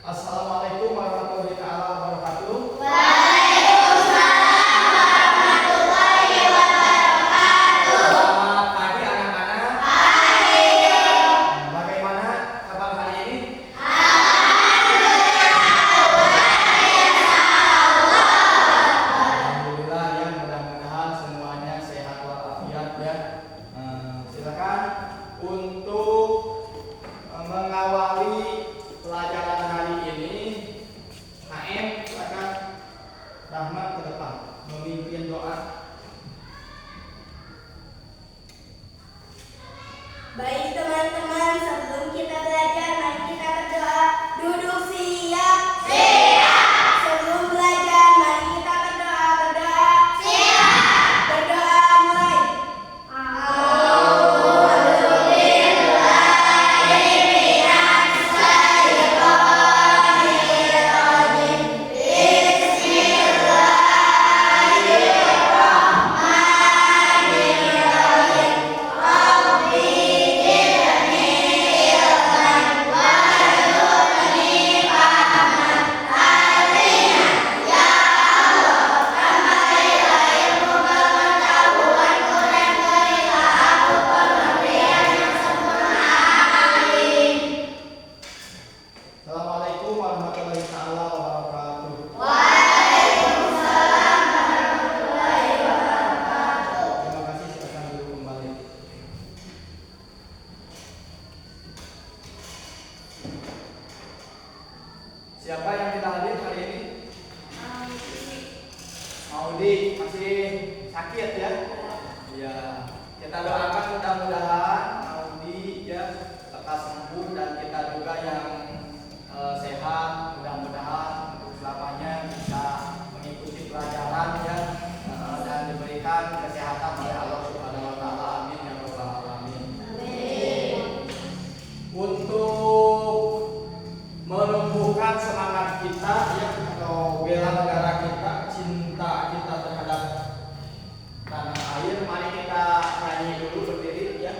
Assalamualaikum warahmatullahi taala wabarakatuh. Selamat pagi anak-anak. Bagaimana kabar hari ini? Alhamdulillah ya, mudah-mudahan semuanya sehat walafiat ya. Silakan untuk mengawali pelajaran hari ini. HM, silakan. Rahmat ke depan memimpin doa. Baik teman-teman, sebelum kita belajar, mari kita berdoa. Duduk siap. Sebelum belajar, mari kita berdoa. Berdoa mulai. Assalamualaikum warahmatullahi taala wabarakatuh. Terima kasih, silakan duduk kembali. Siapa yang kita hadir hari ini? Maudi, masih sakit ya? Iya. Kita doakan mudah-mudahan Maudi ya lekas sembuh, dan kita juga yang sehat, mudah-mudahan untuk selamanya bisa mengikuti pelajaran ya, dan diberikan kesehatan oleh Allah Subhanahu wa taala. Amin ya rabbal alamin. Untuk menumbuhkan semangat kita ya, atau bela negara kita, cinta kita terhadap tanah air, mari kita nyanyi dulu berdiri ya.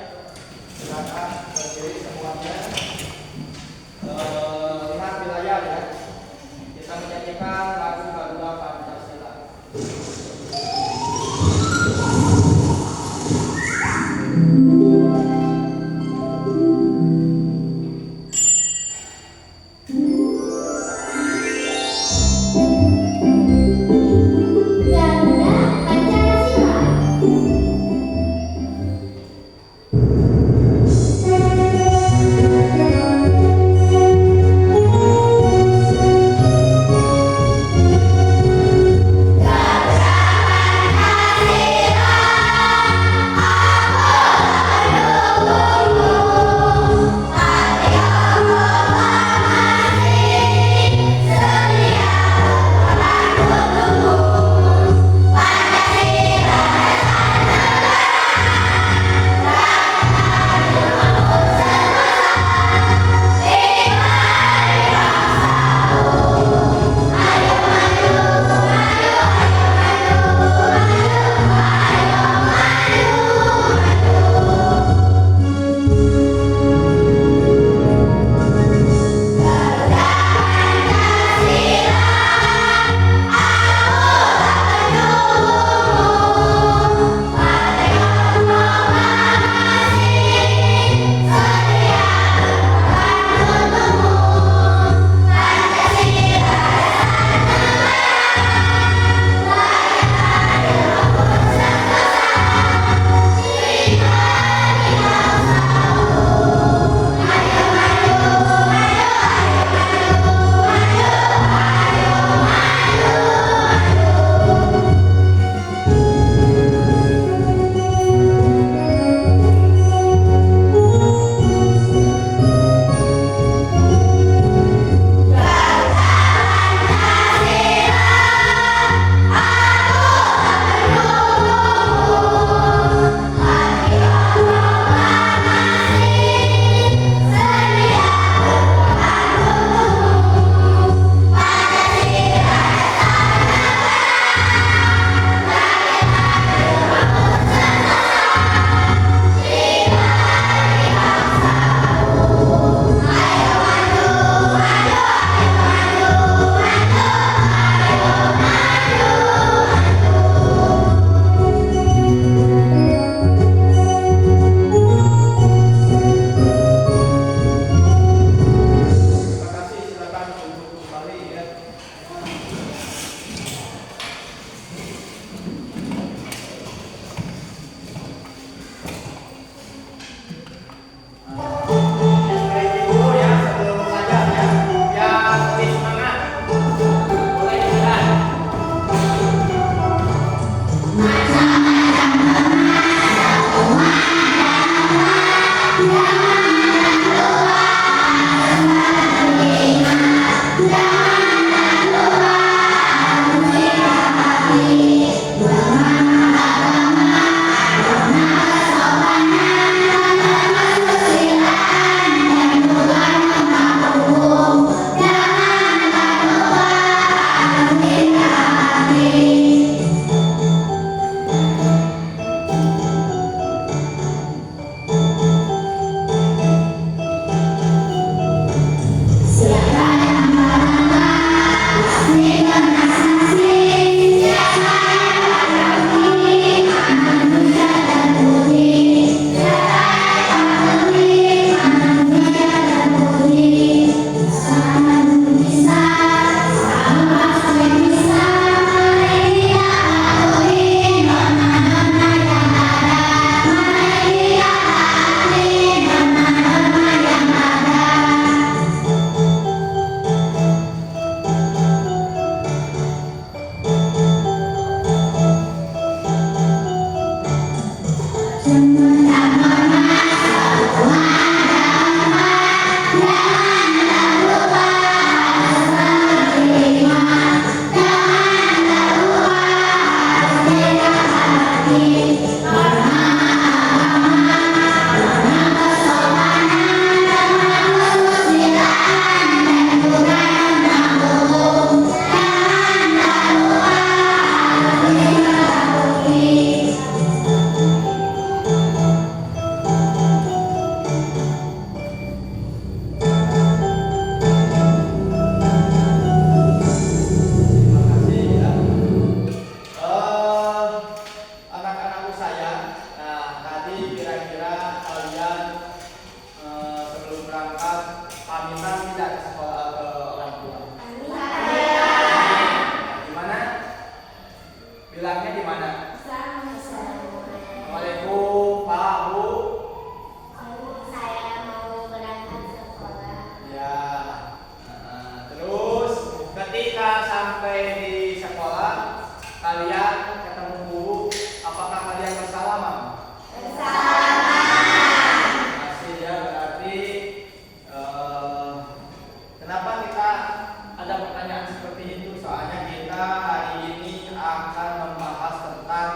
ada pertanyaan seperti itu, soalnya kita hari ini akan membahas tentang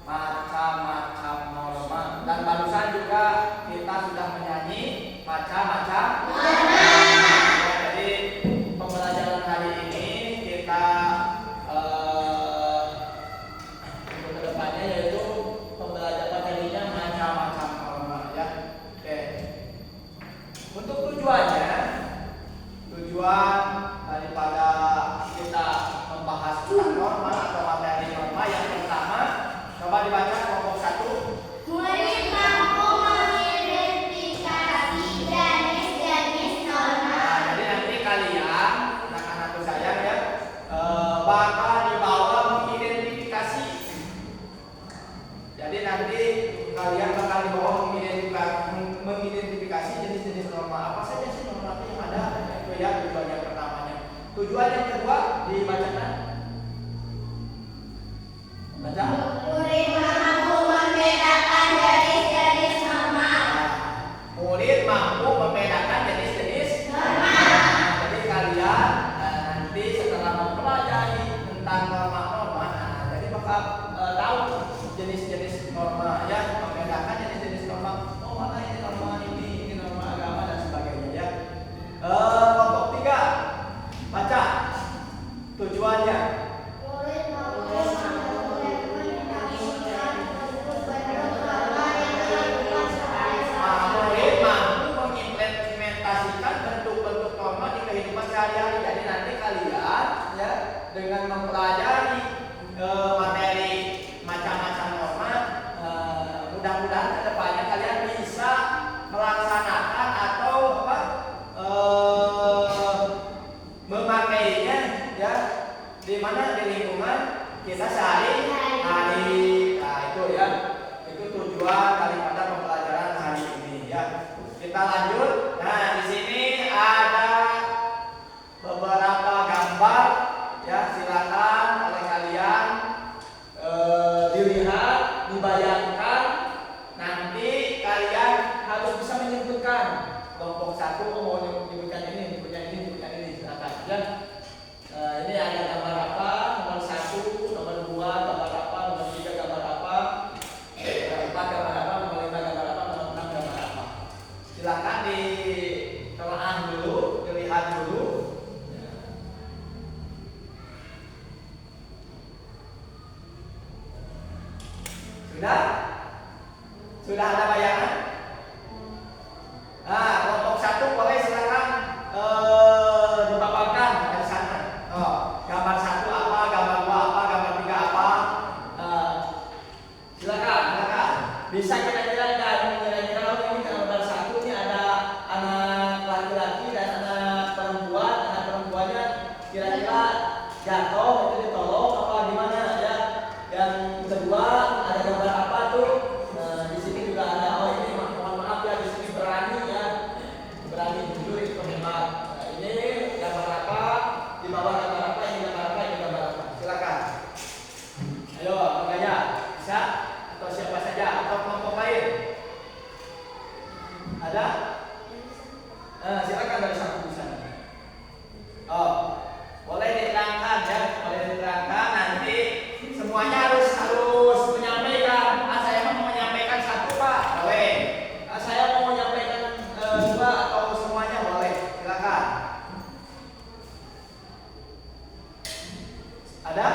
macam-macam norma, dan barusan juga kita sudah menyanyi macam-macam norma. Ya, jadi pembelajaran hari ini kita untuk kedepannya yaitu pembelajaran materinya macam-macam norma ya. Oke. Untuk tujuan daripada kita membahas tentang norma atau materi norma, yang pertama coba dibaca kelompok 1. Murid mampu mengidentifikasi jenis-jenis norma. Nah, jadi nanti kalian, anak-anakku sayang ya, bakal dibawa mengidentifikasi. Jadi nanti kalian bakal dibawa mengidentifikasi jenis-jenis norma. Apa saja sih norma yang ada? Itu ya tujuan yang pertamanya. Tujuan yang kedua dibacakan. Baca. Murid mampu membedakan jenis-jenis norma. Murid mampu membedakan jenis-jenis norma. Jadi kalian nanti setelah mempelajari tentang norma-norma, jadi bakal tahu jenis-jenis norma ya, membedakan jenis-jenis norma. Oh, mana ini norma ini norma agama dan sebagainya ya. Kelompok 3 baca tujuannya. Murid mampu Murid mampu mengimplementasikan bentuk-bentuk norma di kehidupan sehari-hari. Jadi nanti kalian ya dengan mempelajari materi macam-macam norma, mudah-mudahan kedepannya kalian bisa melaksanakan atau memakainya ya di mana, di lingkungan kita sehari-hari. Nah itu ya, itu tujuan daripada pembelajaran hari ini ya. Kita lanjut. Nah di sini ada beberapa gambar ya, silakan oleh kalian dilihat, dibayangkan. Nanti kalian harus bisa menyebutkan kelompok 1 mau menyebutkan ini, menyebutkan ini, menyebutkan ini, silakan ya. Ini ada gambar apa? Nomor 1, nomor 2 gambar apa? Nomor 3 gambar apa? Nomor 4 gambar apa? Nomor 5 gambar apa? Nomor 6 gambar apa? Silakan ditelaah dulu, dilihat dulu. Sudah? Sudah ada bayangan? Nah, kelompok 1 boleh silakan dipaparkan dari sana. Gambar 1 apa, gambar 2 apa, gambar 3 apa? Silakan. Bisa kira-kira nggak? Kira-kira ini gambar 1 ini ada anak laki-laki dan anak perempuan. Anak perempuannya kira-kira jatuh itu ditolong apa gimana ya? Yang kedua ada gambar apa tuh? Di sini juga ada. Oh ini mohon maaf ya, di sini berani ya, berani jujur itu hebat. Nah, ini gambar apa? Di bawah gambar apa? Ini gambar apa? Ini gambar apa? Silakan. Ayo bertanya, bisa? Atau siapa saja? Atau kelompok lain? Ada? Silakan dari satu bisa. Oh, boleh diterangkan ya, boleh diterangkan. Nanti semuanya harus menyampaikan. Saya mau menyampaikan 1 Pak, boleh. Saya mau menyampaikan 2 atau semuanya boleh. Silakan. Ada?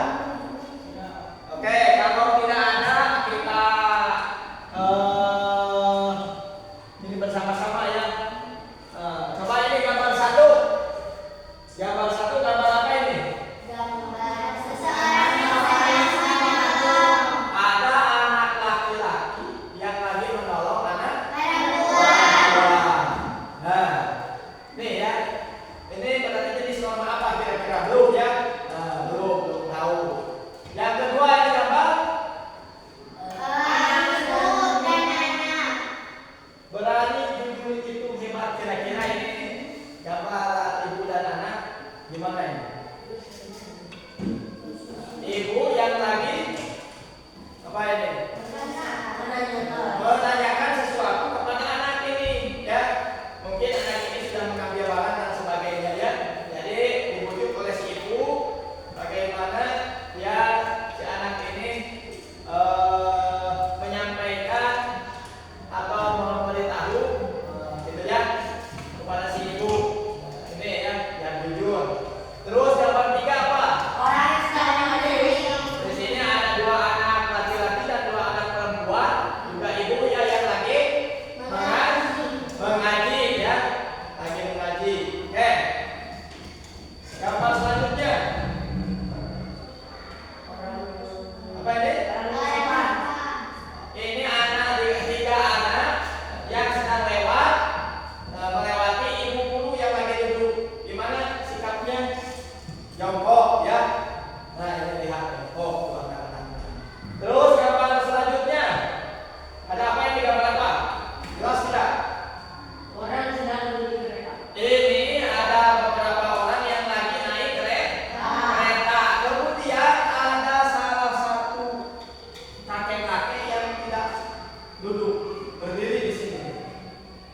Oke, kalau tidak ada kita ini bersama-sama ya. Coba ini gambar 1. Gambar 1 gambar apa ini? Gambar seseorang yang sedang Ada anak laki-laki yang lagi menolong anak perempuan. Nah, nih ya. Ini berarti jenis norma apa kira-kira? Belum ya? Belum tahu. Yang kedua ini gambar Ibu dan anak. berani jujur itu hebat, kira-kira ini gambar ibu dan anak gimana ini? Ibu yang lagi apa ini? Menanyakan sesuatu kepada anak ini ya. Mungkin anak ini sudah mengambil barang dan sebagainya ya. Jadi ibu kakinya jongkok ya. Nah ini lihat, oh dua kanan. Terus gambar selanjutnya ada apa yang digambar apa? Jelas tidak? Orang sedang menuju kereta. Ini ada beberapa orang yang lagi naik kereta. Kemudian ada salah satu kakek-kakek yang tidak duduk, berdiri di sini.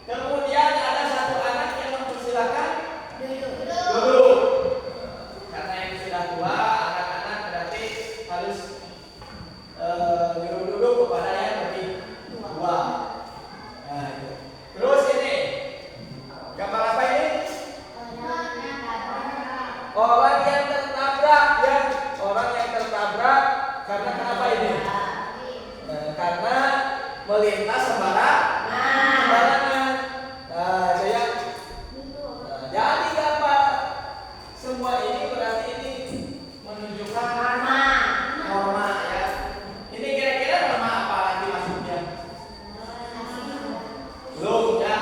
Kemudian ada satu anak yang mempersilahkan duduk. Karena yang sudah tua, anak-anak berarti harus duduk kepada yang lebih tua. Nah, itu. Terus ini gambar apa ini? Orang yang tertabrak ya, orang yang tertabrak karena kenapa ini? Karena melintas sembarangan. Nah, itu ya. Jadi gambar semua ini berarti ini menunjukkan norma ya. Ini kira-kira norma apa lagi maksudnya? Belum ya,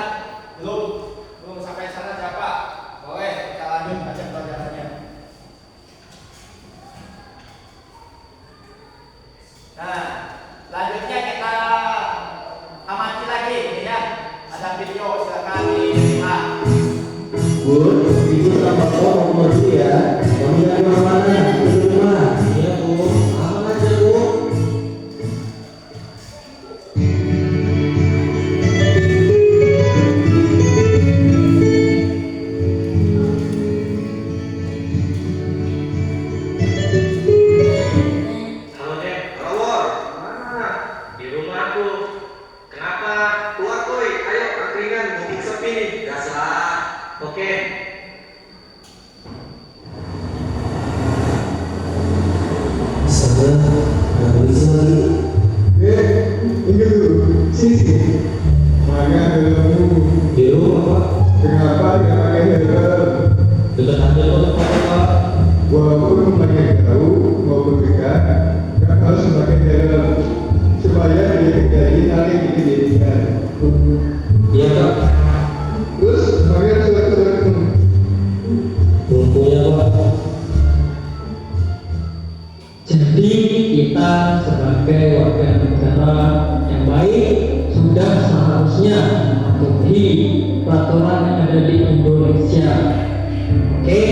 belum sampai sana siapa? Boleh kita lanjut baca pelajarannya. Nah, lanjutnya kita amati lagi ini ya. Ada video, silakan dilihat. Bun, ibu sama kau mau pergi ya? Kamu dari mana? Di rumah. Iya bu. Apa aja bu? Halo Dep, Rawor, mana? Di rumahku. Kenapa? Keluar kuy, ayo angkringan, mumpung sepi nih. Gas lah. Oke. Sana, nggak bisa lagi. Ini dulu, sini. Mana helmmu? Di rumah pak. Kenapa tidak pakai helm? Dekat aja kok pak. Walaupun makin jauh maupun dekat, nggak harus pakai helm supaya dihindari hal yang tidak diinginkan. Iya pak. Terus pakai surat-suratmu. Bukunya pak. Jadi kita sebagai warga negara yang baik sudah seharusnya mematuhi peraturan yang ada di Indonesia. Oke?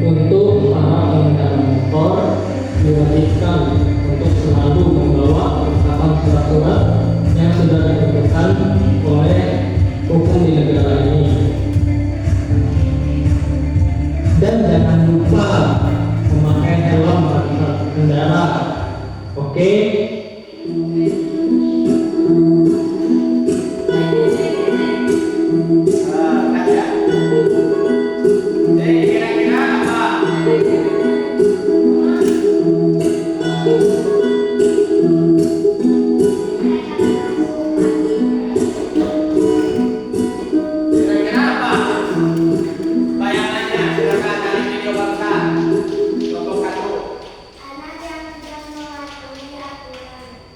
Untuk para pengendara motor diwajibkan untuk selalu membawa kelengkapan surat-surat yang sudah ditentukan oleh hukum di negara ini. Dan jangan lupa memakai helm pada saat berkendara. Oke? Nah ya. Jadi kira-kira apa? Kira-kira apa? Bayangannya silakan dari video bangsa. Kelompok 1.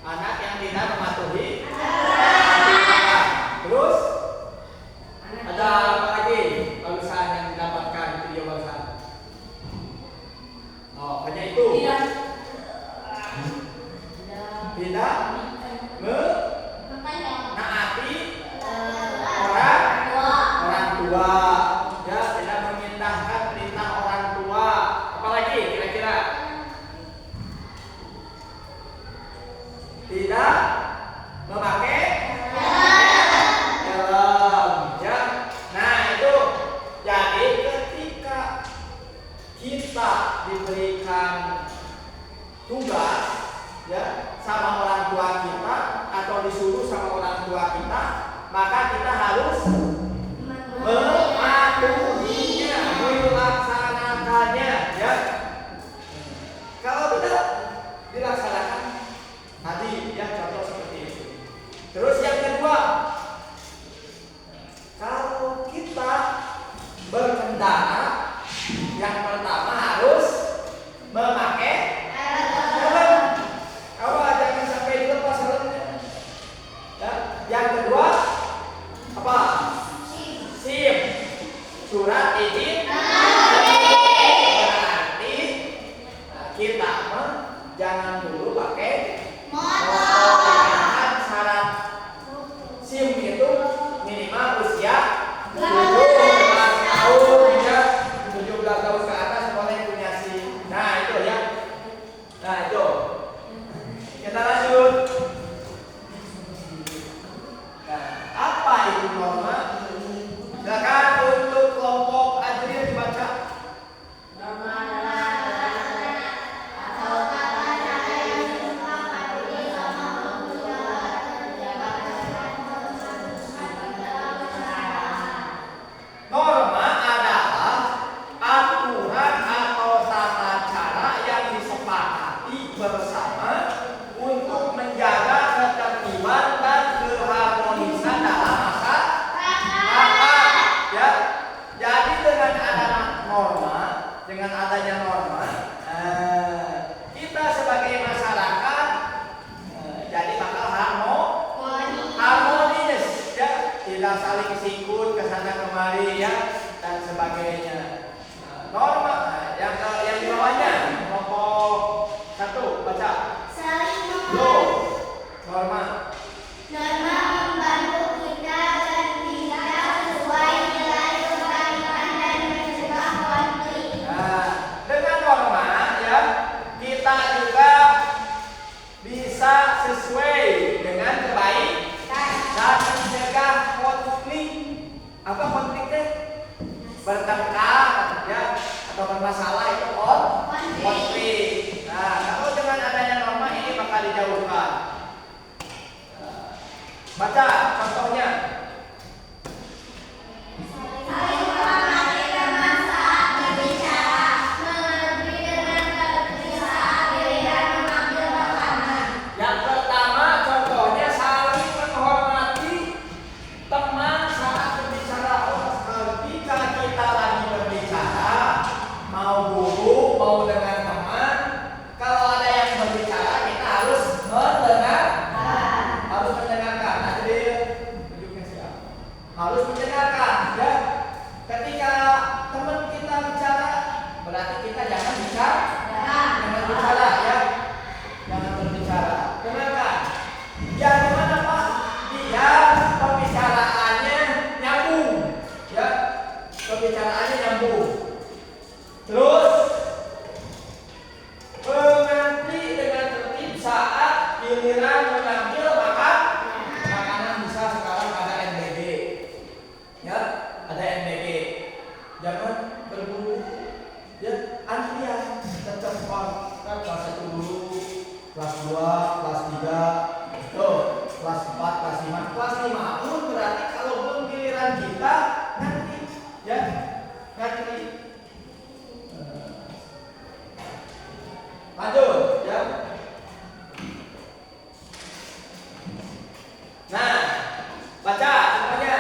Anak yang tidak mematuhi aturan. Terus ada apa lagi bagusan yang didapatkan di video bangsa? Oh, hanya itu. Tidak menaati orang tua. Ya, tidak mengindahkan perintah orang tua. Apalagi kira-kira? Tidak memakai helm. Ya. Nah, itu. Jadi ketika kita diberikan tugas ya sama orang tua kita atau disuruh sama orang tua kita, maka kita harus mematuhinya, melaksanakannya ya. Kalau tidak dilaksanakan tadi ya contoh seperti itu. Terus yang kedua, kalau kita berkendara, yang pertama harus memakai helm. Awal jangan sampai dilepas helmnya. Ya. Yang kedua apa? SIM. surat izin berarti kita mah jangan dulu pakai motor dengan syarat SIM itu minimal usia 17 tahun ya, 17 tahun ke atas boleh punya SIM. Nah itu ya. Nah itu. Kita lanjut. Nah, apa itu norma? Silakan untuk kelompok Adrian dibaca. Norma adalah atau tata cara yang disepakati sama pejabat Norma adalah aturan atau tata cara yang disepakati bersama untuk menjaga ketertiban dan keharmonisan dalam masyarakat. Ya, jadi dengan adanya norma, kita sebagai masyarakat jadi bakal harmonis, ya, tidak saling sikut ke sana kemari ya dan sebagainya. Norma yang di bawahnya kelompok 1 baca. saling Lo, mengerti. norma. Norma membantu kita bertindak sesuai nilai kebaikan dan mencegah konflik. Nah, dengan norma ya kita juga bisa sesuai dengan kebaikan dan mencegah konflik. Apa konflik teh? Bertengkar ya atau bermasalah itu konflik. Nah, kalau dengan adanya norma ini maka dijauhkan. Baca contohnya. Saling menghormati teman saat berbicara, mengerti dengan tertib saat giliran mengambil makanan. Yang pertama contohnya saling menghormati teman saat berbicara. Ketika kita lagi berbicara, mau guru, mau dengan teman, kalau ada yang berbicara kita harus mendengarkan. Harus mendengarkan ya. Ketika teman kita bicara, berarti kita jangan bicara ya. Jangan berbicara. Dengarkan. Ya gimana Pak? Biar pembicaraannya nyambung. Ya. Pembicaraannya nyambung. Terus mengerti dengan tertib saat giliran mengambil makanan. Bisa sekarang ada NBG. Ya, ada NBG. Jangan berburu. Ya, antrian tetap kelas 1 dulu, kelas 2, kelas 3, kelas 4, kelas 5. Kelas 5 pun berarti kalau belum giliran kita ngantri. Ya, ngantri. Lanjut, ya. Nah, baca semuanya.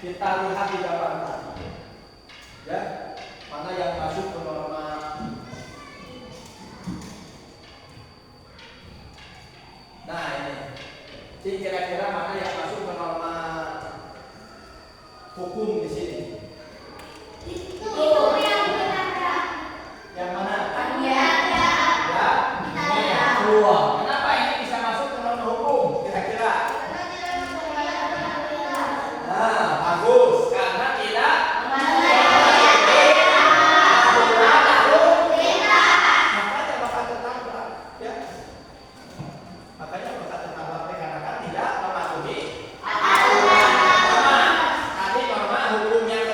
Kita lihat di gambar tadi, ya, mana yang masuk ke norma. Nah ini, jadi kira-kira mana yang masuk ke norma hukum di sini? Itu yang benar. Yang mana? Ya. Ya, ini yang kedua. Kenapa ini bisa masuk ke norma hukum? Kira-kira? Nah, bagus. Karena tidak makanya bakal tertabrak, ya. Makanya bakal tertabrak karena kan tidak mematuhi aturan norma. Tadi norma hukum yang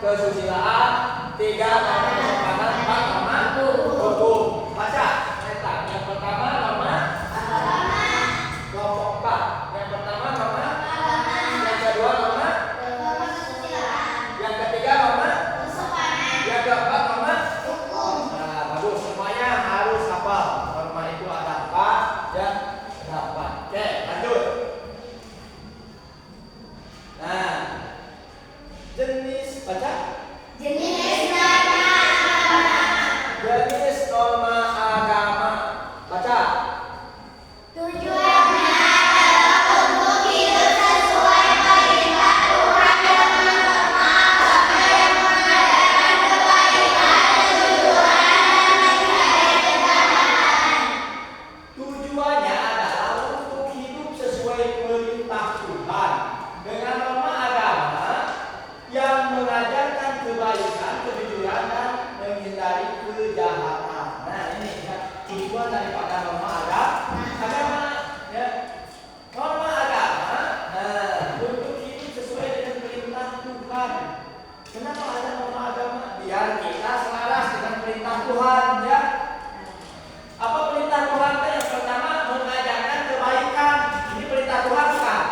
kesusilaan, 3 norma kesopanan, 4 norma hukum. Baca. Yang pertama norma kelompok 4. Yang pertama norma, yang kedua norma, yang ketiga norma, yang keempat norma. Nah, bagus, semuanya harus hafal. Norma itu ada 4, ya, ada 4. Oke, lanjut. Nah, jenis baca. Jenis norma agama. Jenis norma agama. Baca. Tujuannya adalah untuk hidup sesuai perintah Tuhan dengan norma agama yang mengajarkan kebaikan, kejujuran, dan menghindari kejahatan. Tujuannya adalah untuk hidup sesuai perintah Tuhan dengan norma agama yang mengajarkan kebaikan, kejujuran, dan menghindari kejahatan. Nah, ini ya, tujuan daripada norma agama, ya. Norma agama, nah, untuk hidup sesuai dengan perintah Tuhan. Kenapa ada norma agama? Biar kita selaras dengan perintah Tuhan, ya. Apa perintah Tuhan? Yang pertama mengajarkan kebaikan. Ini perintah Tuhan bukan?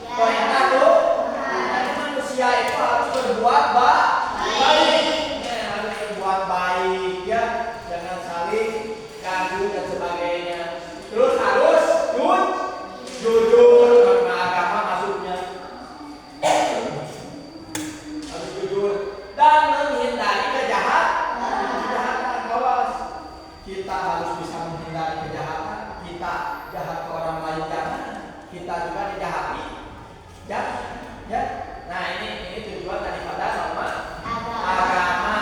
Perintah Tuhan. Jadi manusia itu harus berbuat baik. Ya, harus berbuat baik, ya. Jangan saling kagum dan sebagainya. Terus harus jujur. Norma agama maksudnya harus jujur dan menghindari kejahatan. Awas. Kita harus bisa menghindari kejahatan. Kita jahat ke orang lain jangan. Kita juga dijahati. Ya. Nah, ini tujuan daripada norma agama.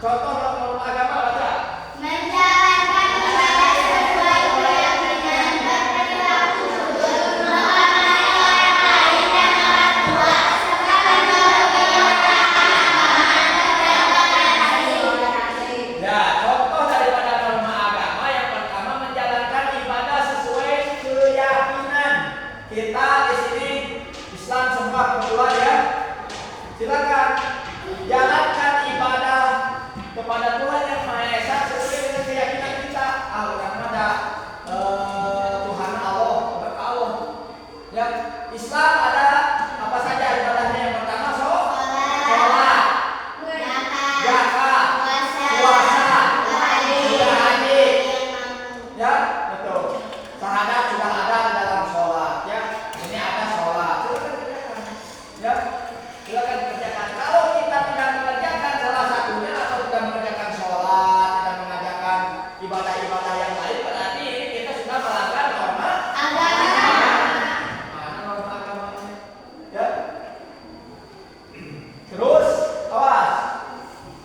Contoh norma agama baca. Menjalankan ibadah sesuai keyakinan, berperilaku jujur, menghormati orang lain dan orang tua, serta menjauhi orang Ya, contoh daripada norma agama yang pertama menjalankan ibadah sesuai keyakinan. Kita di sini Islam semua kebetulan, ya. Silakan jalankan ibadah kepada Tuhan yang Maha Esa sesuai dengan keyakinan kita. Orang ada Tuhan Allah, Allah. Ya, Islam ada apa saja ibadahnya? Yang pertama sholat, zakat, puasa, haji. Ya, betul. Syahadat sudah ada di dalam sholat, ya. Ini ada sholat. Silakan kerjakan. Ya, silakan kerjakan. Kalau kita tidak mengerjakan salah satunya atau tidak mengerjakan sholat, tidak mengerjakan ibadah-ibadah yang lain, berarti ini kita sudah melanggar norma agama. mana norma agamanya, ya. Terus awas,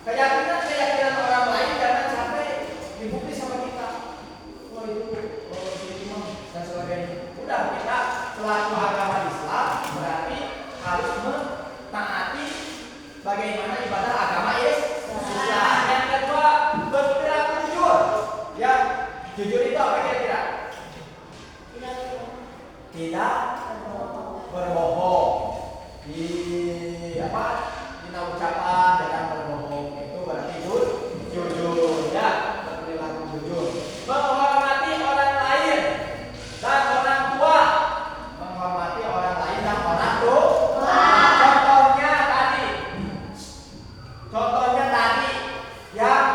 keyakinan orang lain jangan sampai dibukti sama kita. Wah itu imam dan sebagainya. Udah, kita selaku agama Islam berarti harus mentaati bagaimana ibadah agama Islam. Yang kedua, berperilaku jujur. Ya, jujur itu apa kira-kira? Tidak berbohong. Di apa? Di ucapan jangan berbohong. Itu berarti jujur, ya. Berperilaku jujur. Menghormati orang lain dan orang tua. Menghormati orang lain dan orang tua. Contohnya tadi yang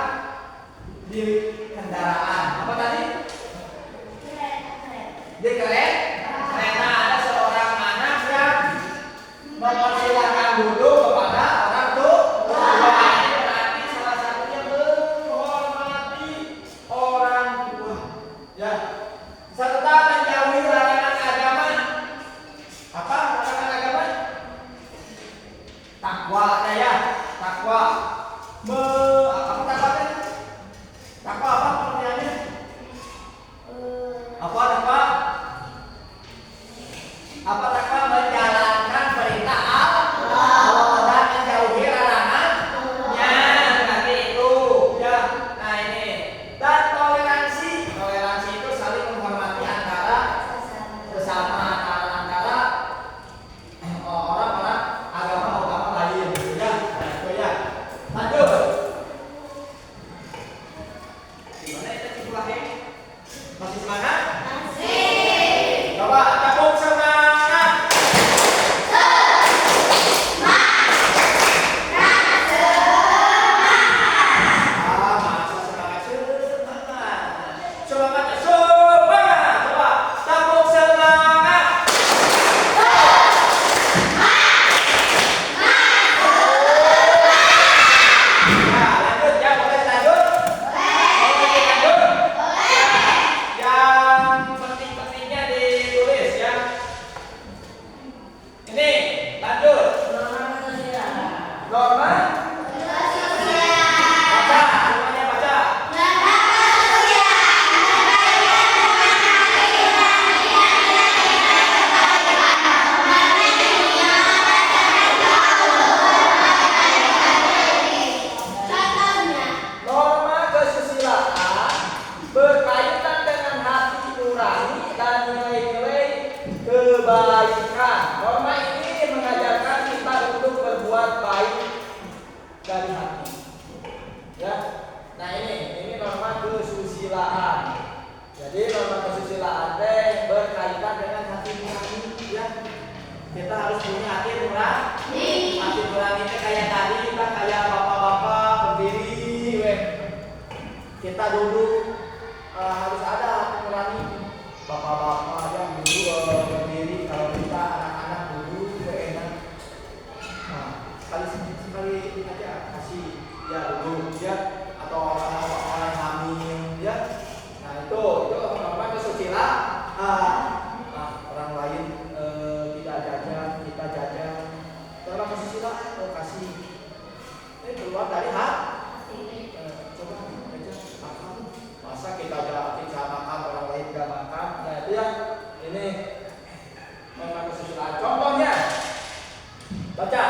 di kendaraan. Apa tadi? Di kereta ada seorang anak yang mempersilahkan duduk kepada orang tua. Ini berarti salah satunya menghormati orang tua. Ya, serta menjauhi larangan agama. Apa larangan agama? Takwa, ya. Takwa. Apa takwanya? Takwa apa pengertiannya? Apa takwa? Apa takwa? Menjalankan perintah Allah dan menjauhi larangannya. Berarti itu, ya. Nah ini. Dan toleransi. Toleransi itu saling menghormati antara sesama, antara orang-orang agama lain. Ya. Nah, dari hati. Ya. Nah ini norma kesusilaan. Jadi norma kesusilaan teh berkaitan dengan hati nurani, ya. Kita harus punya hati nurani. Hati nurani itu kayak tadi kita kayak bapak-bapak berdiri, kita duduk harus ada hati nurani. Bapak-bapak yang duduk berdiri, kalau kita anak-anak duduk enak. Nah, sekali aja kasih ya duduk ya, atau orang hamil ya. Nah itu norma kesusilaan. Orang lain tidak jajan, kita jajan. Norma kesusilaan kasih. Ini keluar dari hati. Coba jajan makan. Masa kita makan orang lain gak makan? Nah itu ya. Ini norma kesusilaan. Contohnya baca.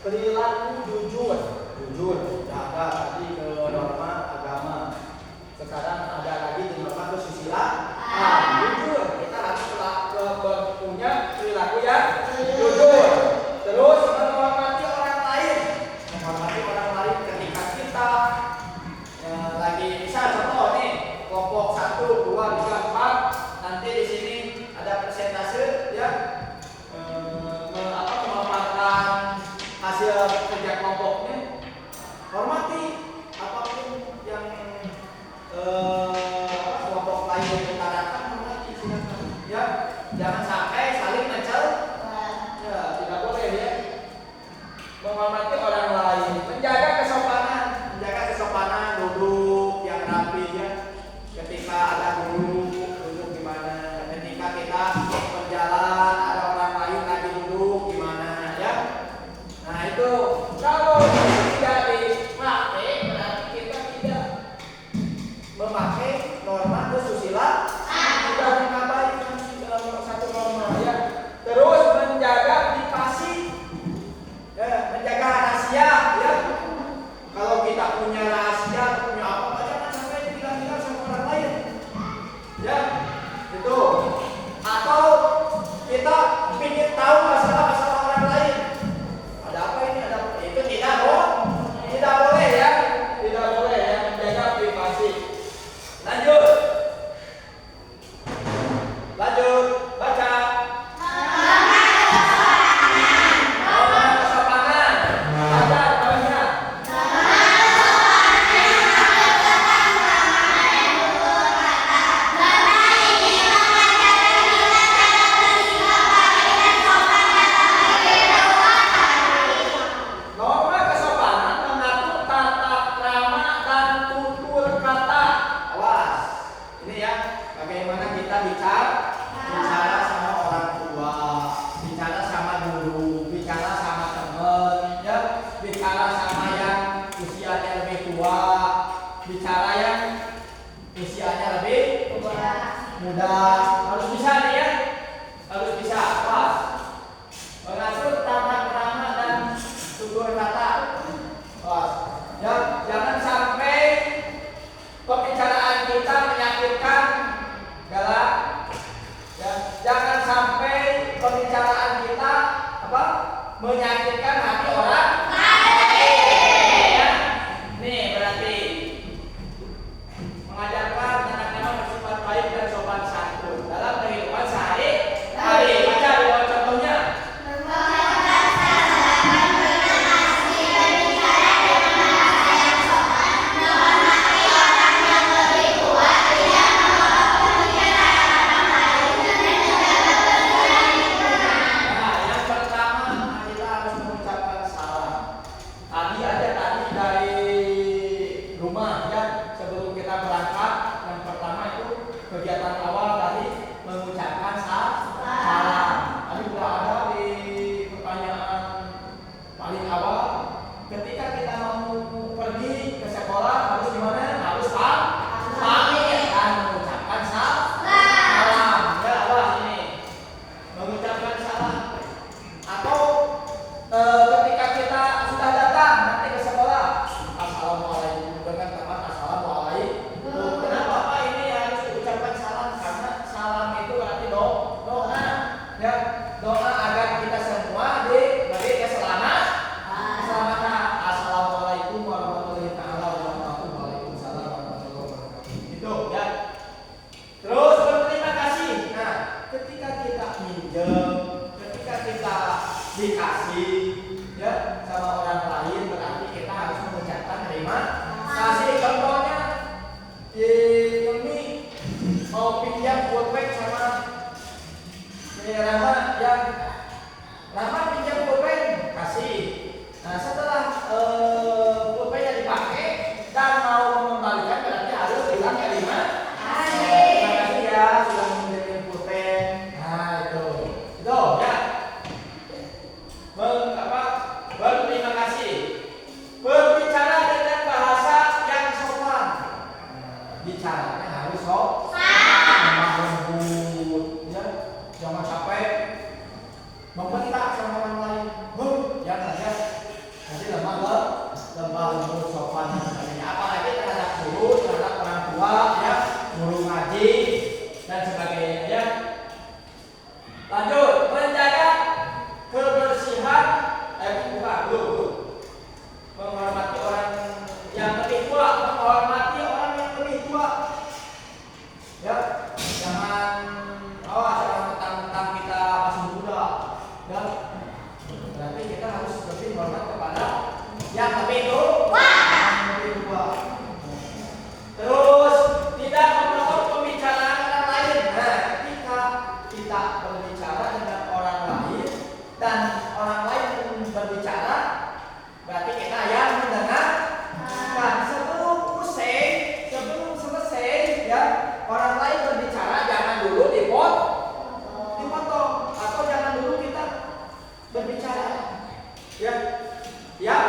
Perilaku jujur, ada tadi ke norma agama. Sekarang ada lagi di norma kesusilaan. Jujur, kita harus punya perilaku yang jujur. Terus menghormati orang lain, ketika kita lagi bisa contoh nih kelompok 1, 2, 3, 4. Nanti di sini ada persentase ya. Memaparkan hasil kerja kelompoknya, hormati apapun yang kelompok lain utarakan, hormati silakan ya, jangan sampai saling mencela ya, tidak boleh ya. Menghormati orang lain, menjaga kesopanan, duduk yang rapi ya. Ketika ada duduk gimana, ketika kita berjalan ada orang lain lagi duduk gimana ya. Nah itu kalau tidak dipakai berarti kita tidak memakai norma kesusilaan, sudah mengabaikan satu norma ya. Terus menjaga privasi, ya, menjaga rahasia ya. Kalau kita punya rahasia, punya apa, jangan sampai dibilang-bilang sama orang lain ya. Itu atau kita ingin tahu masalah orang lain. Ada apa ini? Ada apa? Itu tidak boleh ya, tidak boleh ya, menjaga privasi. Lanjut, baca. Norma kesopanan. Baca bawahnya. Norma kesopanan mengatur tata krama dan tutur kata. Awas, ini ya, bagaimana kita bicara sama orang tua, bicara sama guru, bicara sama teman, ya, bicara sama yang usianya lebih tua, bicara yang usianya lebih muda, harus bisa nih ya, harus bisa. Awas, mengatur tata krama dan tutur kata. Awas, ya, jangan sampai pembicaraan kita menyakitkan galak. Ya, jangan sampai pembicaraan kita menyakitkan hati orang lain. Ya. Nih berarti mengajarkan anak-anak bersifat baik dan sopan santun. berbicaranya harus lemah lembut, ya. Jangan sampai membentak sama orang lain. Jangan ya. Nanti lemah lembut, sopan dan sebagainya. Apalagi terhadap guru, terhadap orang tua, ya, guru ngaji dan sebagainya, ya. Lanjut, menjaga kebersihan, menghormati orang yang lebih tua, menghormati orang yang lebih tua, ya. Jangan mentang-mentang kita masih muda, ya. Berarti kita harus lebih hormat kepada yang lebih tua. Terus tidak memotong pembicaraan orang lain. Nah, ketika kita berbicara dengan orang lain dan orang lain berbicara, berarti kita yang mendengar. Nah, sebelum selesai, ya, orang lain berbicara, jangan dulu dipotong, atau jangan dulu kita berbicara, ya, ya.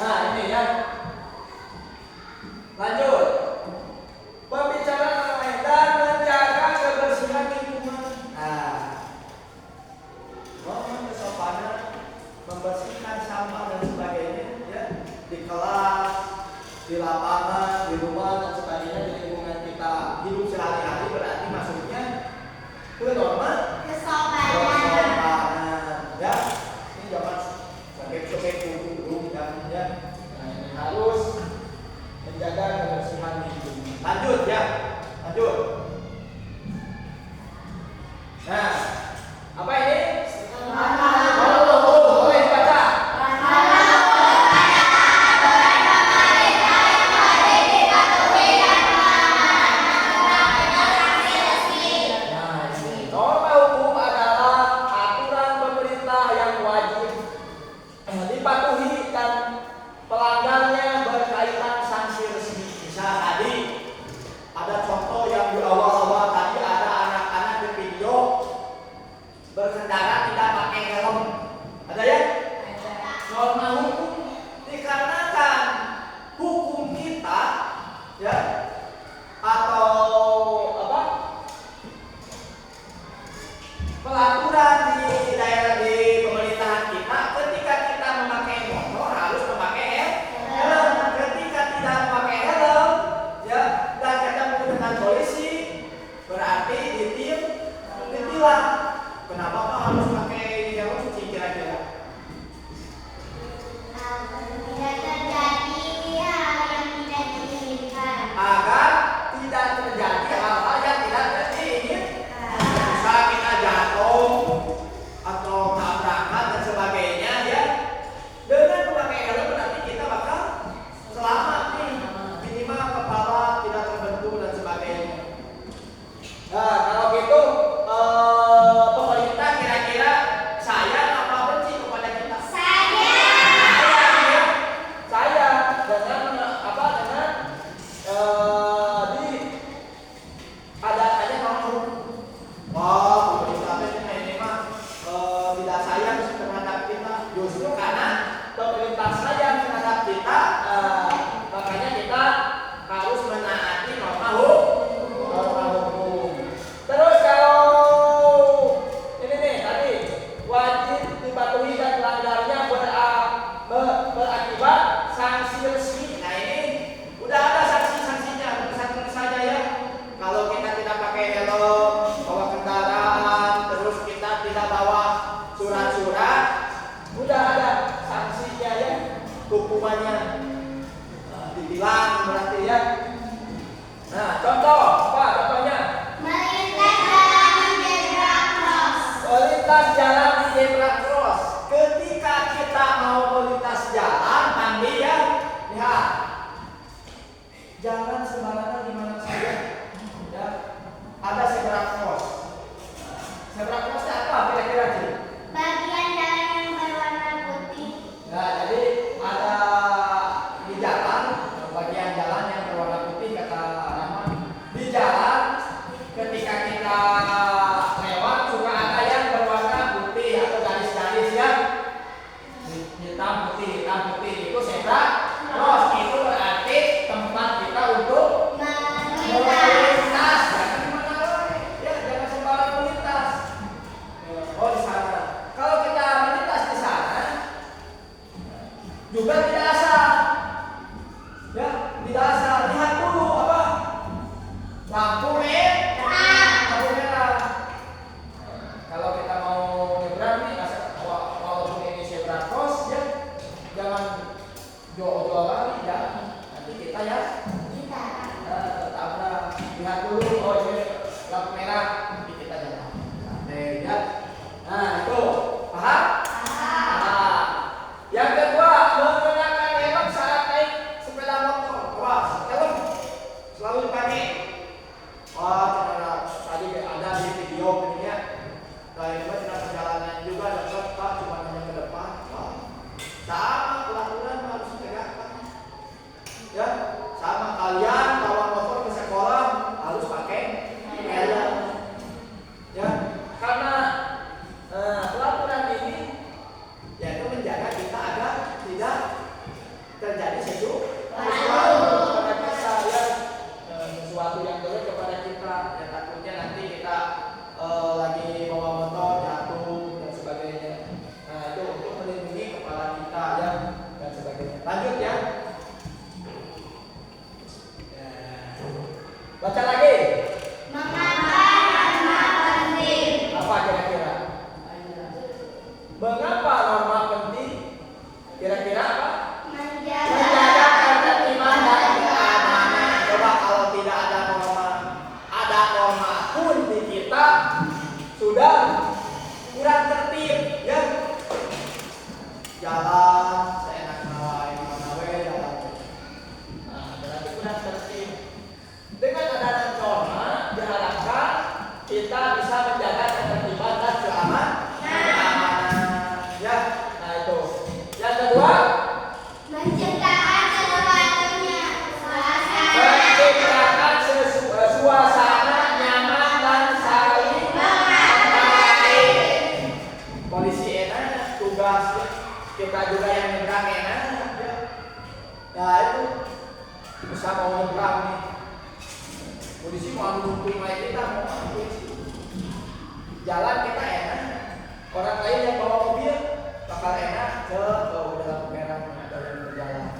Nah, ini ya. Lanjut, pembicaraan orang lain dan menjaga kebersihan lingkungan. Nah, mohon kesopanan, membersihkan sampah dan sebagainya, ya, di kelas, di lapangan, di rumah dan sebagainya, di lingkungan kita hidup sehari-hari, berarti maksudnya ke norma kesopanan, ya. Ini jangan sobek-sobek dulu, ya. Nah, ini harus menjaga kebersihan lingkungan. Lanjut, ya, lanjut. Nah, apa ini? Boleh dibaca. Norma hukum adalah aturan pemerintah yang wajib dipatuhi dan pelanggarnya berkaitan sanksi resmi. Misal tadi ada contoh yang di awal-awal tadi, ada anak-anak di video berkendara tidak pakai helm. Ada ya? Norma hukum dikarenakan hukum kita, ya, atau apa, pelaturan di daerah di pemerintahan kita, ketika kita memakai motor harus memakai helm. Ketika tidak memakai helm, ya, dan ketemu dengan polisi, berarti ditilang. Kenapa Pak harus pakai helm cuci kira-kira? Agar tidak terjadi hal-hal yang tidak diinginkan. Misal kita jatuh atau tabrakan dan sebagainya, ya, dengan memakai helm berarti kita bakal selamat nih, minimal kepala tidak terbentur dan sebagainya. Nah, kalau gitu pemerintah kira-kira sayang apa benci kepada kita? Sayang, ya. Sayang dengan apa, dengan ada norma hukum. Wah, pemerintah ini mah tidak sayang terhadap kita. Justru karena pemerintah sayang terhadap kita, makanya kita harus menaati norma hukum. Terus kalau ini nih tadi wajib dipatuhi dan pelanggarnya berakibat sanksi resmi. Nah, ini udah ada sanksinya, tulisan-tulisannya, ya. Kalau kita tidak pakai helm, bawa kendaraan, terus kita tidak bawa surat-surat, udah ada sanksinya, ya, hukumannya. Ditilang berarti, ya. Nah, contoh apa contohnya? Melintas jalan di zebra cross. Ketika kita mau melintas jalan, nanti, ya, lihat, jangan sembarangan di mana saja, ya. Ada zebra cross. Zebra cross itu apa kira-kira sih? Bagian jalan yang berwarna putih. Nah, jadi ada di jalan, bagian jalan yang berwarna putih, kata Rahman. Di jalan, ketika kita lewat suka ada yang berwarna putih atau garis-garis, ya, hitam putih itu zebra cross. Itu berarti tempat kita untuk lihat dulu, oh ini lampu merah, nanti kita jalan. Santai ya. Nah itu paham? Nah, yang kedua menggunakan helm saat naik sepeda motor. Wah, helm selalu dipakai. Wah, tadi ada di video ini ya. Dari perjalanan juga dapat Pak cuma hanya ke depan. Wah, sama peraturan harus ditegakkan. Ya, sama kalian bawa motor ke sekolah harus pakai helm. Ya, karena peraturan ini yaitu menjaga kita agar tidak terjadi sesuatu kepada kita ya, sesuatu yang buruk kepada kita. Ya takutnya nanti kita lagi bawa motor jatuh dan sebagainya. Nah itu untuk melindungi kepala kita ya dan sebagainya. Lanjut ya. Baca lagi. Mengapa norma penting? Apa kira-kira? Mengapa norma penting? Kira-kira apa? Menjaga ketertiban dan keamanan. Coba kalau tidak ada norma pun di kita sudah kurang tertib, ya. Jalan seenaknya wae mana we jalan. Nah, berarti kurang tertib. Dengan adanya norma diharapkan kita bisa menjaga ketertiban dan keamanan. Ya, nah itu. Yang kedua, Menciptakan sesuatunya menciptakan suasana nyaman dan saling menghargai. Polisi enak, tugas kita juga yang nyebrang enak. Ya itu bisa mau nyebrang nih. Polisi mau mendukung kita mau polisi. Jalan kita enak. Orang lain yang bawa mobil bakal enak ke udah lampu merah ada yang berjalan.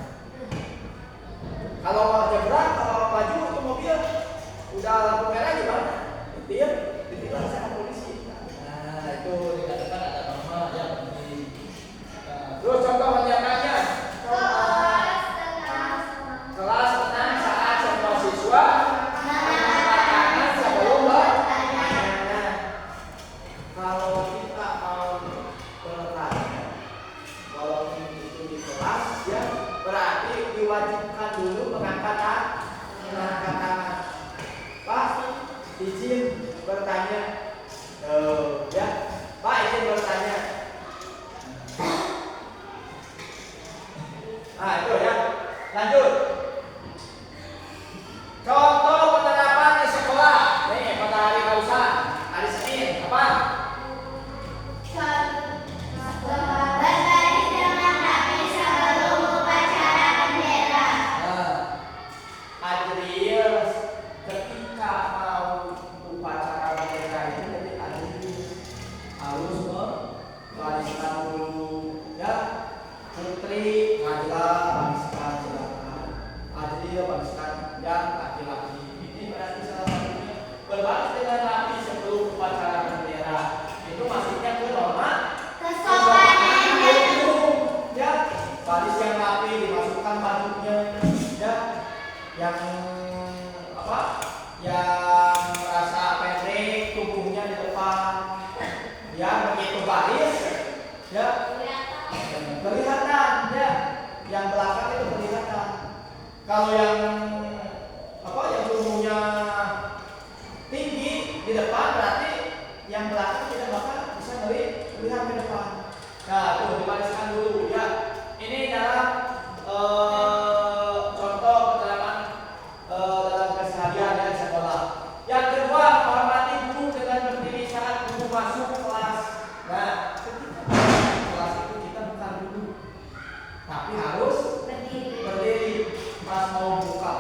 Kalau mau nyebrang, kalau maju ke mobil udah lampu merah gimana? Ditilang sama polisi. Nah itu dikatakan ada norma yang penting. Nah, terus contoh menyangkanya kelas tenang saat semua siswa mengangkat tangan sebelum bertanya. Kalau kita mau bertanya, walaupun itu di kelas ya, berarti diwajibkan dulu mengangkat tangan. Pak, izin bertanya. Ya, Pak izin bertanya. Nah itu ya, lanjut. Contoh penerapan di sekolah. Nih pada hari Kausa, hari Senin apa? Berbaris dengan rapi sebelum upacara bendera. Adriel ketika mau upacara bendera itu jadi Adriel harus membariskan dulu ya. Putri Najla bariskan silakan. Adriel bariskan yang laki-laki. Ini berarti salah satunya berbaris dengan rapi sebelum upacara bendera. Itu maksudnya ke norma Kesopanan ya, baris yang rapi dimasukkan bajunya ya, yang apa? Yang merasa pendek tubuhnya di depan ya, begitu baris ya kelihatan ya, yang belakang itu kelihatan. Kalau yang apa? Yang tubuhnya tinggi di depan berarti yang belakang tidak bakal bisa melihat ke depan. Nah, tuh dibariskan dulu ya. Ini dalam contoh penerapan dalam keseharian di sekolah. Yang kedua, hormati guru dengan berdiri saat guru masuk kelas. Nah, ketika masuk kelas itu kita bukan duduk, tapi harus berdiri. Pas mau buka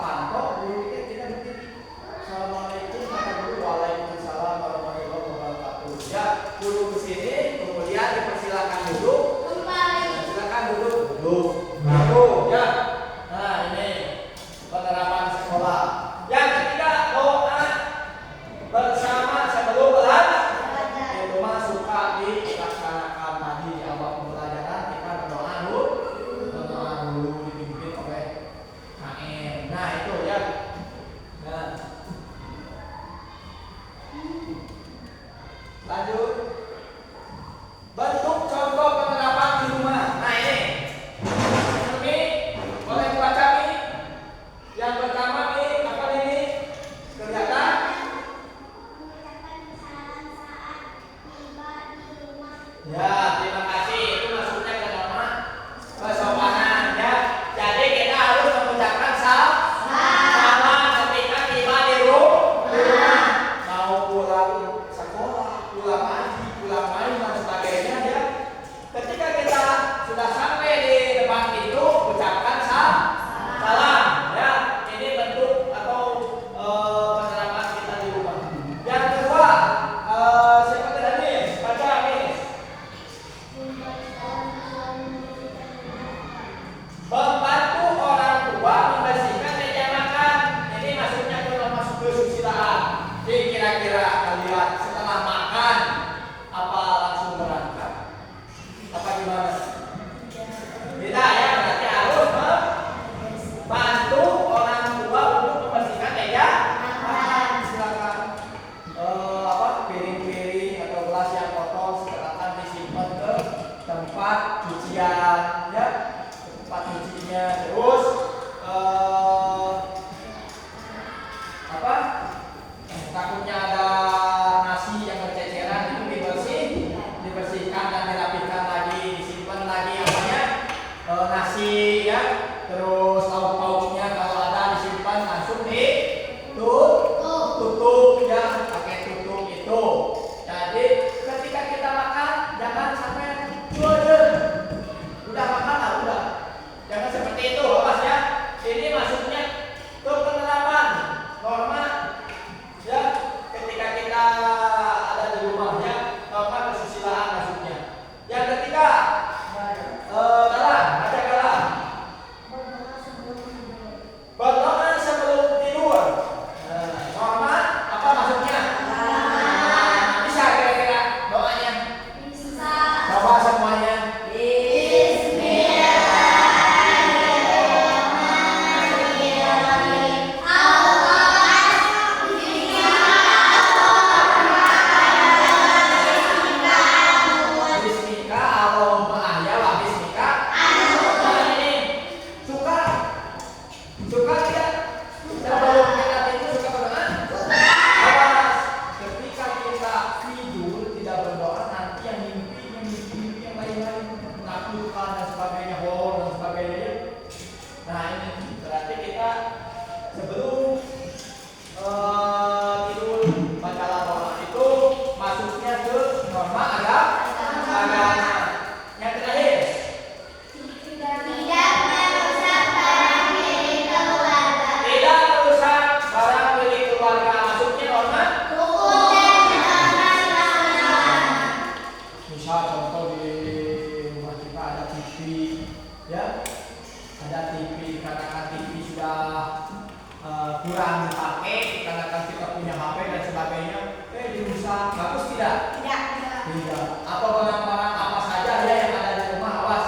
kurang dipakai karena kan kita punya HP dan sebagainya, dirusak. Bagus tidak? Tidak. Apa barang-barang apa saja ya yang ada di rumah, awas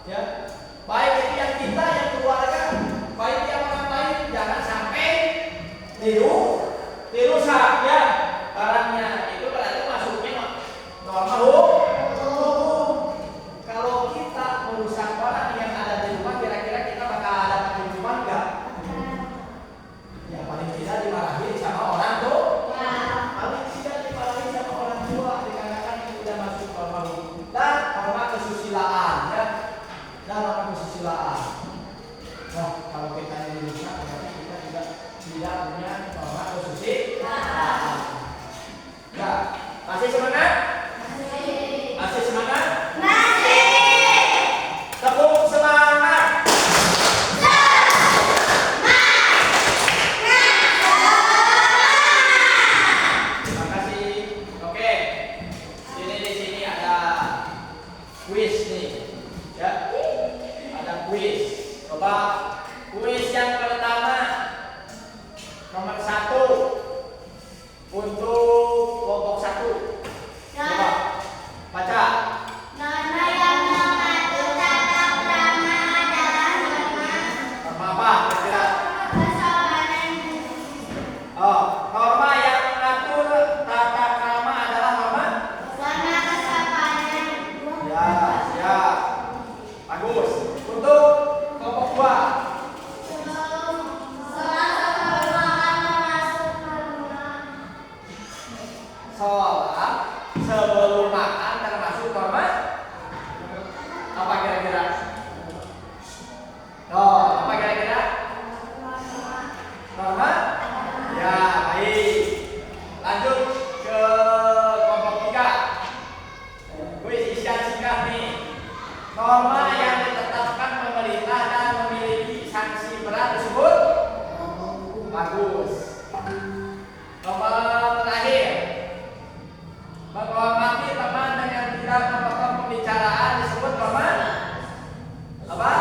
ya. Baik itu yang kita, yang keluarga, baik yang orang lain, jangan sampai dirusak ya barangnya. Itu berarti masuknya norma hukum. Kalau kita merusak barang yang ada di rumah, kira-kira kita bakal ada hukuman nggak? Ya paling tidak dimarahin sama orang tuh. Paling tidak dimarahin sama orang tua dikarenakan itu sudah masuk norma hukum dan norma kesusilaan ya. Dan norma kesusilaan. Nah, kalau kita yang dirusak berarti kita juga tidak punya norma kesusilaan. Ya, masih semangat? Masih semangat? Tepuk semangat. Terima kasih. Oke. Di sini ada kuis nih. Ya. Ada kuis. Coba kuis yang pertama. Nomor 1 untuk kelompok 1. Coba baca. Norma yang mengatur tata krama adalah norma Norma apa? Kira-kira. kesopanan. Norma yang mengatur tata krama adalah norma. Norma kesopanan. Ya, siap. Bagus. Untuk kelompok 2. Sholat sebelum makan termasuk norma apa kira-kira? Apa kira-kira? Norma? Ya, baik. Lanjut ke kelompok 3. Kuis isian singkat nih. Norma yang ditetapkan pemerintah dan memiliki sanksi berat disebut? Bagus. Nomor terakhir. Menghormati teman dengan tidak memotong pembicaraan disebut norma apa?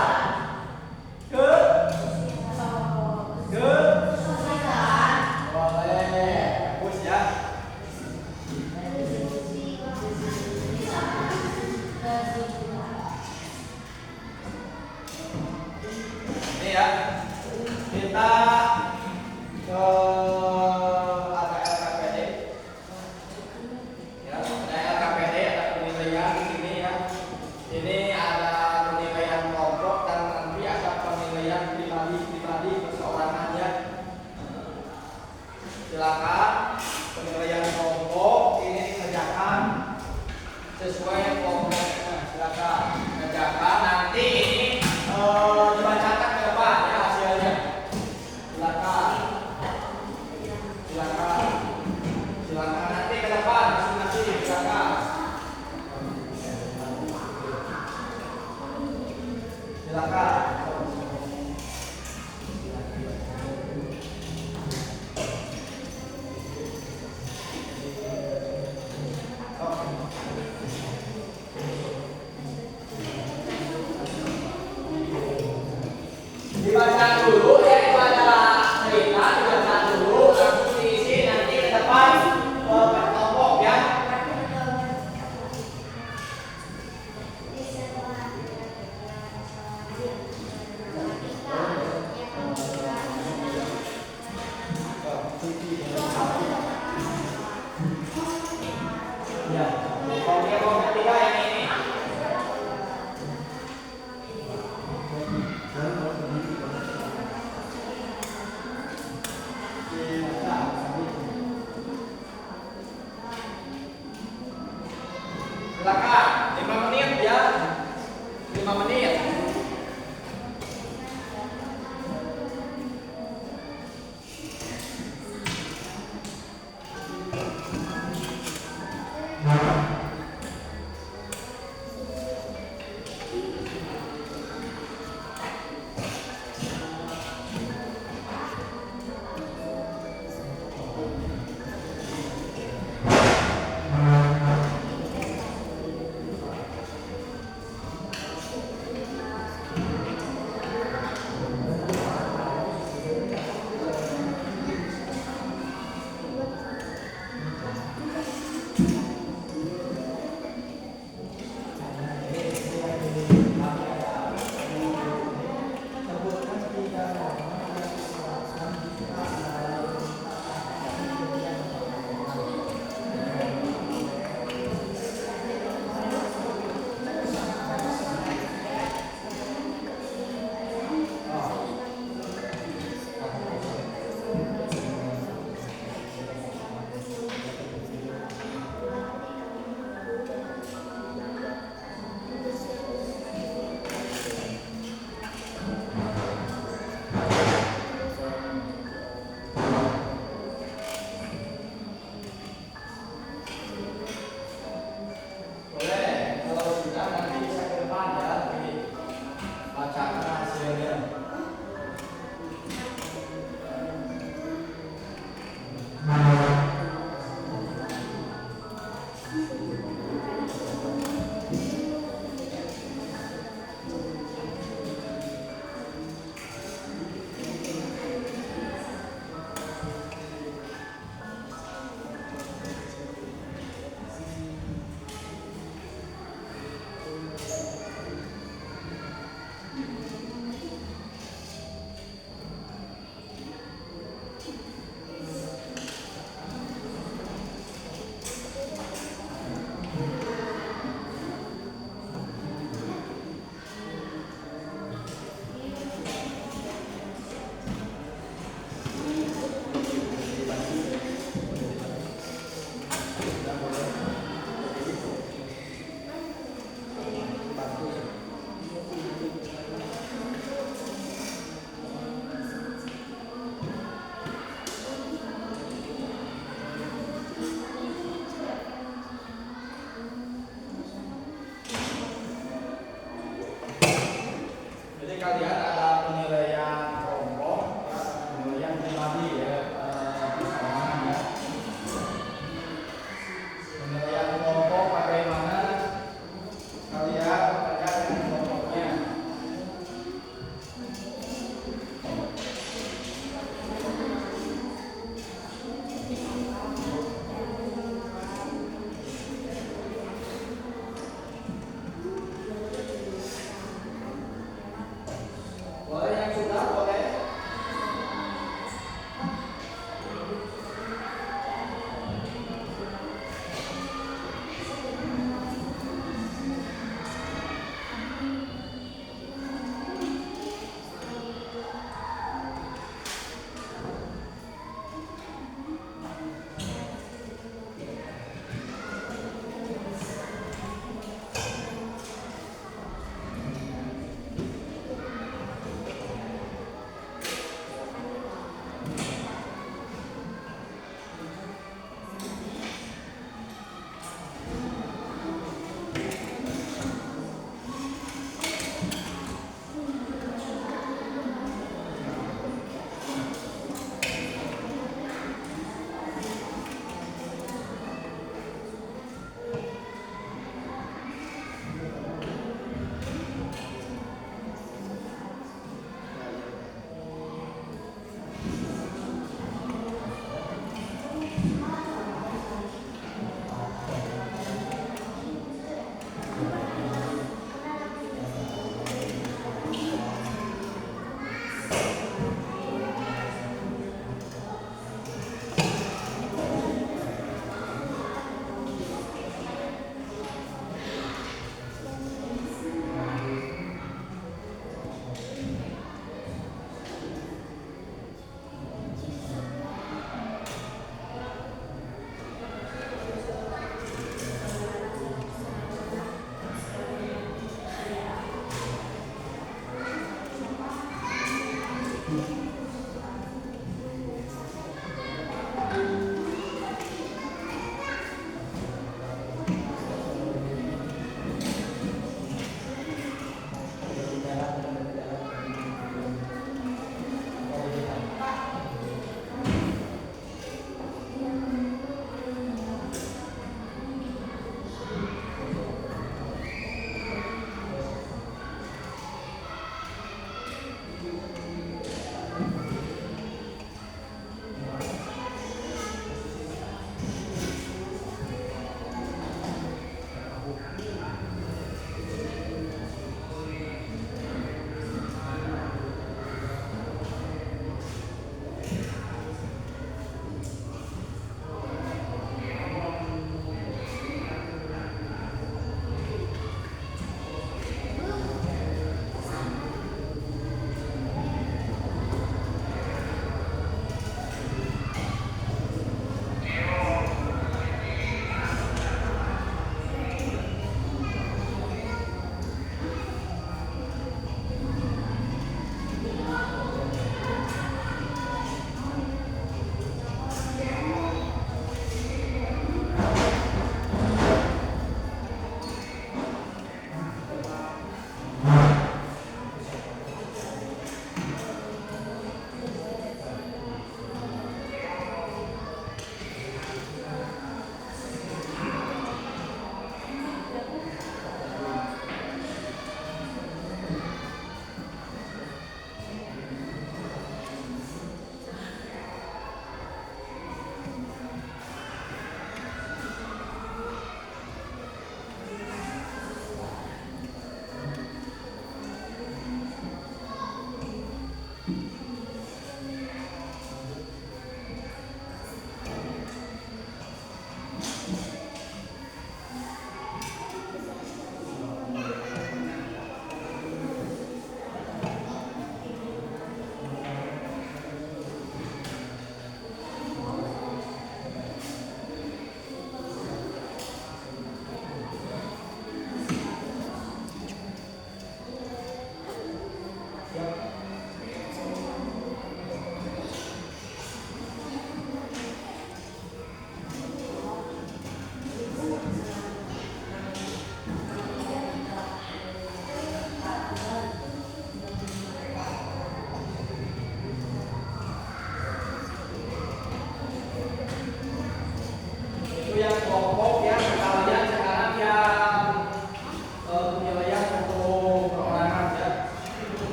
Boleh. Bagus ya. Ini ya. Kita ke ada LKPD. Ya, ada LKPD, ada penilaian di sini ya. Ini ada penilaian kelompok dan nanti ada penilaian pribadi perseorangan ya. Silakan penilaian kelompok ini dikerjakan sesuai kelompoknya. Silakan kerjakan nanti ini dibacakan ke depan ya hasilnya. Silakan. Silakan nanti ke depan masing-masing silakan. Silakan. Dibaca dulu ya, itu ada cerita, dibaca dulu langsung diisi nanti ke depan kelompok ya. Ya, kelompok ketiga yang ini. Silakan 5 menit ya. 5 menit.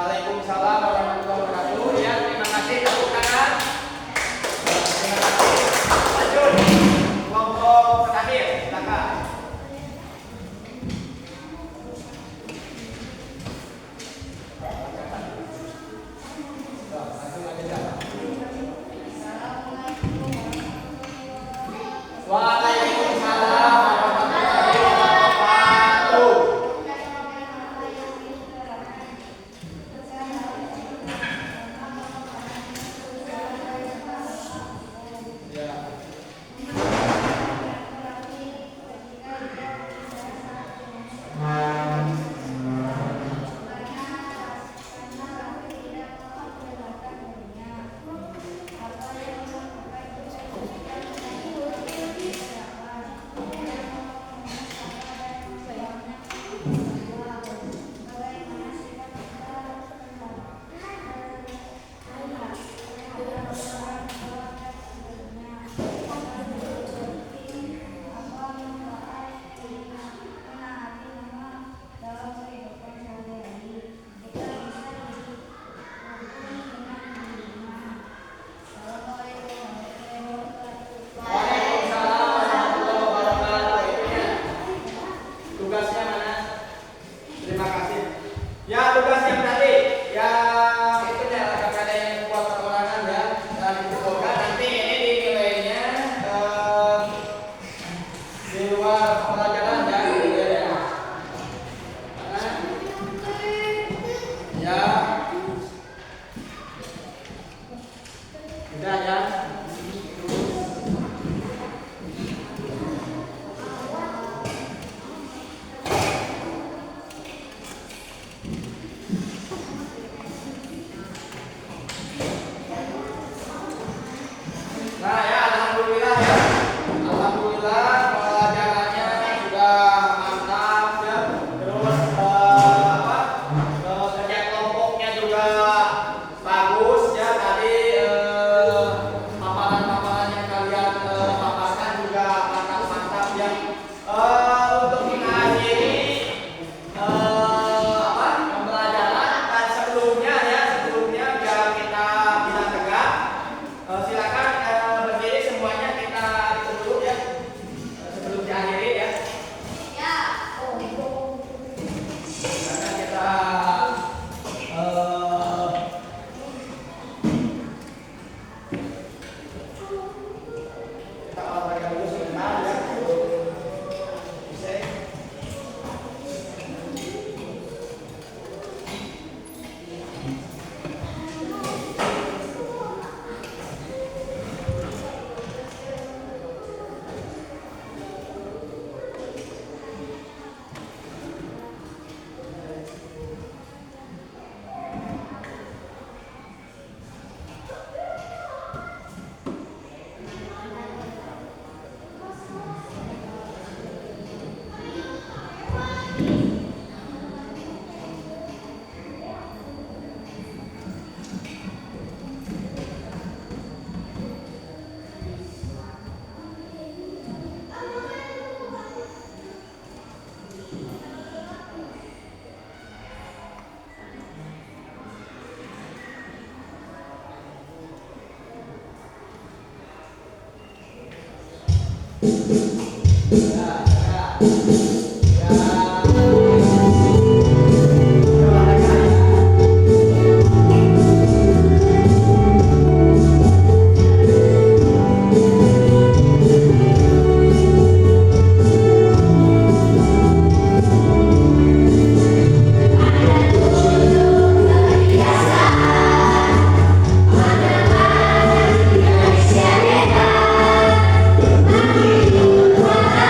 Waalaikumsalam warahmatullahi wabarakatuh. Ya, terima kasih tepuk tangan. Terima kasih. Lanjut. Kelompok terakhir, silakan. Waalaikumsalam warahmatullahi wabarakatuh.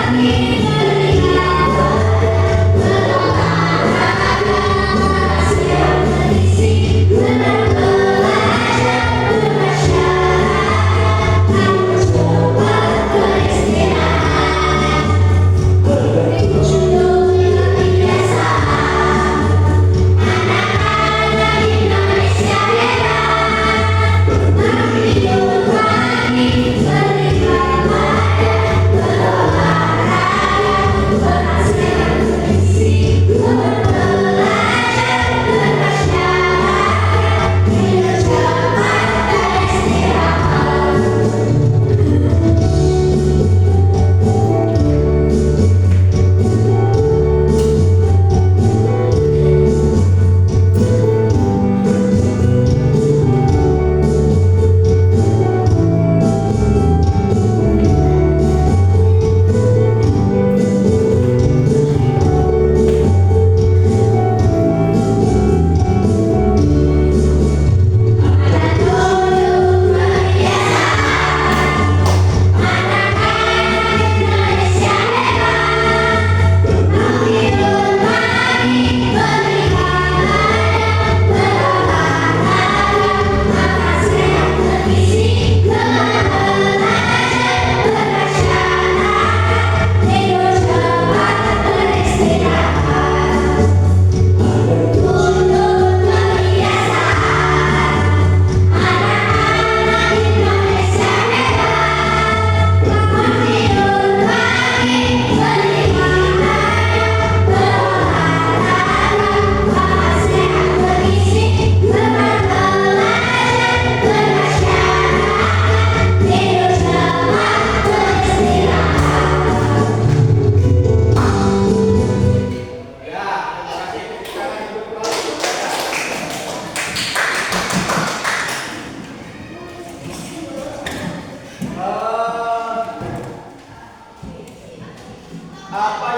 Amin. Apa